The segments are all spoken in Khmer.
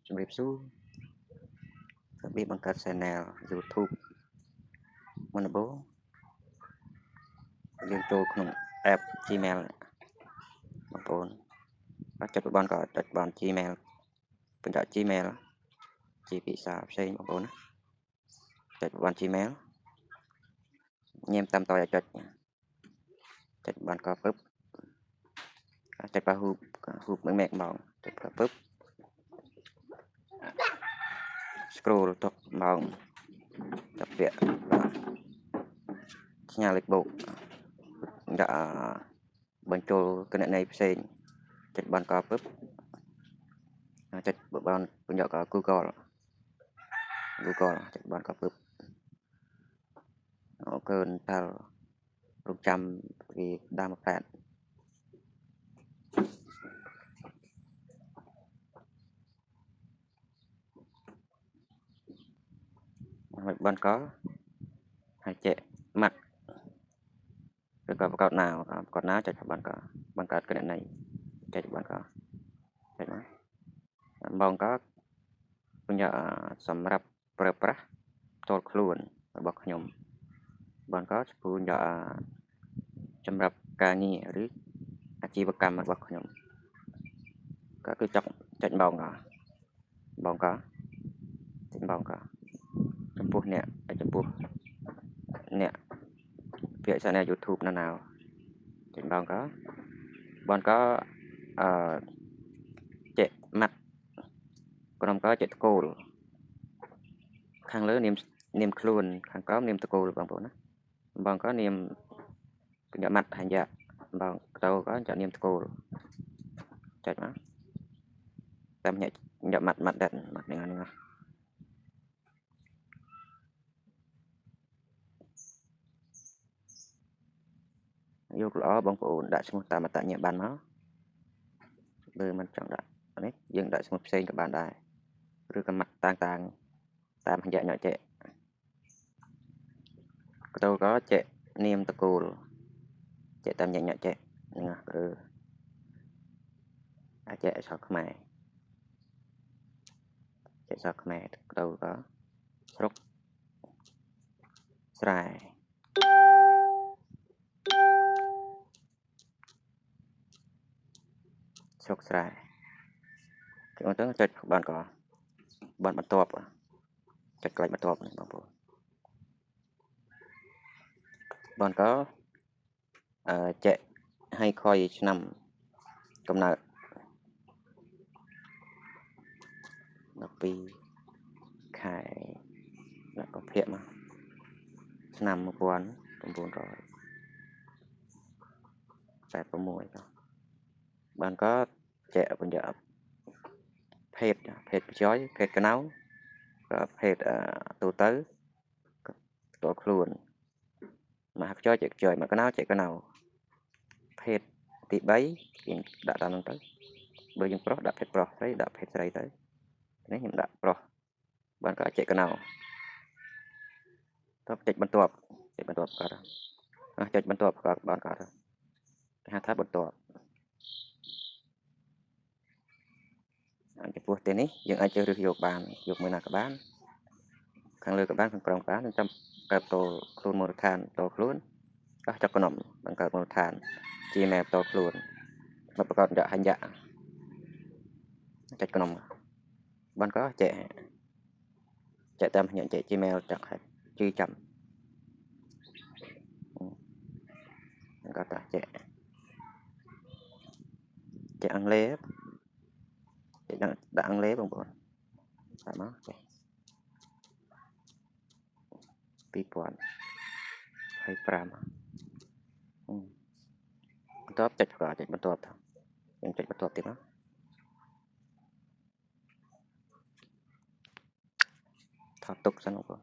ជំរាបសួររបៀបបង្កើត Channel YouTube មុនដំបូងយើងចូលក្នុង app Gmail បងប្អូនចុចប័ណ្ណក៏ចុចប័ណ្ណ Gmail បញ្ចូល Gmail ជាភាសាផ្សេងបងប្អូនណាចុចប័ណ្ណ Gmail ញ៉ាំតាមតឲ្យចុចប័ណ្ណក៏ពឹបចុចប៉ាហ៊ូបមែកមកចុចពឹប scroll ទៅមកទៅពាក់ផ្ញើលេខបូកដាក់បញ្ចូលគណនីផ្សេងចុចប័ណ្ណក៏ពឹបចុចប័ណ្ណបញ្ចូលក៏ Google ចុចប័ណ្ណក៏ពឹបអូកើនតាល់រងចាំពីដើម8ហើយប័ណ្ណក៏ហើយចែកម៉ាត់ឬក៏ប្រកបណាចុចប័ណ្ណក៏បង្កើតគណនីចុចប័ណ្ណក៏ចុចមកបងក៏បញ្ចូលសម្រាប់ប្រើប្រាស់ផ្ទាល់ខ្លួនរបស់ខ្ញុំបងក៏ពូនយកសម្រាប់ការងារឬអាជីវកម្មរបស់ខ្ញុំក៏គឺចុចបងក៏ចំពោះអ្នកពាក្យ Channel YouTube ណាចុចបងក៏ចែកម៉ាត់ក្រុមក៏ចែកតកូលខាងលើនាមខ្លួនខាងក្រោមនាមតកូលបងប្អូនណាបងក៏នាមបញ្ចូលម៉ាត់ហញ្ញាបងតោក៏ចែកនាមតកូលចុចមកតាមញ៉ាក់ម៉ាត់ដាក់ម៉ាត់នេះយកល្អបងប្អូនដាក់ឈ្មោះតាមអត្តសញ្ញាណប័ណ្ណមកបើមិនចង់ដាក់នេះយើងដាក់ឈ្មោះផ្សេងក៏បានដែរឬក៏ម៉ាត់តាំងតាមហញ្ញាញ៉ាក់ចែកកតោក៏ចែកនាមតកូលចែកតាមញ៉ាក់ចែកហ្នឹងគឺអាចចែកអក្សរខ្មែរកតោក៏ស្រុកស្រែគេមកទៅចុចបានក៏បានបន្ទាប់ចុចកន្លែងបន្ទាប់នេះបងប្អូនបានក៏ចែកឲ្យខយឆ្នាំកំណើត12ខែដាក់កុម្ភៈមកឆ្នាំ1986បានក៏ចែកបញ្ចូលភេទប្រជ័យភេទកណៅក៏ភេទទូទៅផ្ទាល់ខ្លួនមកខ្ចយចែកខ្ចយមកកណៅចែកកណៅភេទទី3យើងដាក់តាមហ្នឹងទៅបើយើងប្រុសដាក់ភេទប្រុសស្រីដាក់ភេទស្រីទៅនេះខ្ញុំដាក់ប្រុសបានក៏ចែកកណៅតបចុចបន្ទាប់ក៏ចុចបន្ទាប់ក៏បានក៏គេហៅថាបន្ទាប់ចំពោះទីនេះយើងអាចជ្រើសរើសយកបានយកមួយណាក៏បានខាងលើក៏បានខាងក្រោមក៏បានចាំកើតតខ្លួនមូលដ្ឋានតខ្លួនក៏ចាប់កំណត់បង្កើតមូលដ្ឋាន Gmail តខ្លួនមកប្រកបយកហញ្ញាចុចកំណត់បានក៏ចែកតាមហញ្ញាចែក Gmail ចាក់ឲ្យជឿចាំក៏តាចែកអង់គ្លេសចែកដាក់អង់គ្លេសបងប្អូនតាមមកចែក2025បន្ទាប់ចុចបន្ទាប់យើងចុចបន្ទាប់ទៀតមកថតទុកសិនបងប្អូន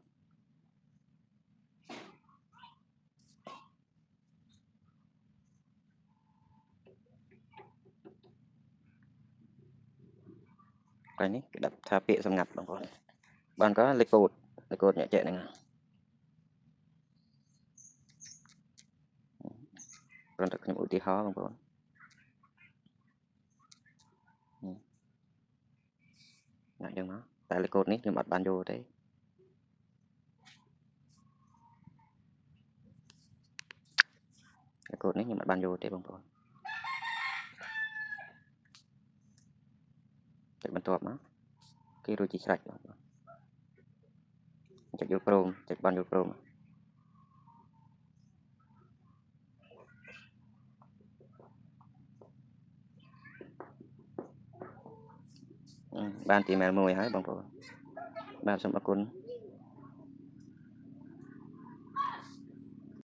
ហើយនេះគេដាក់ថាពាក្យសម្ងាត់បងប្អូនបានក៏លេខកូដញ៉ាក់ចែកហ្នឹងគ្រាន់តែខ្ញុំឧទាហរណ៍បងប្អូន Dạ đừng nó tại là cột ní nhưng mà ban vô thế cột ní nhưng mà ban vô thế bông thôi chạy ban tuột nó cái rồi chỉ sạch chạy vô chrome chạy ban vô chrome ban tìm mail mùi hái bông thôi ban xong bác cún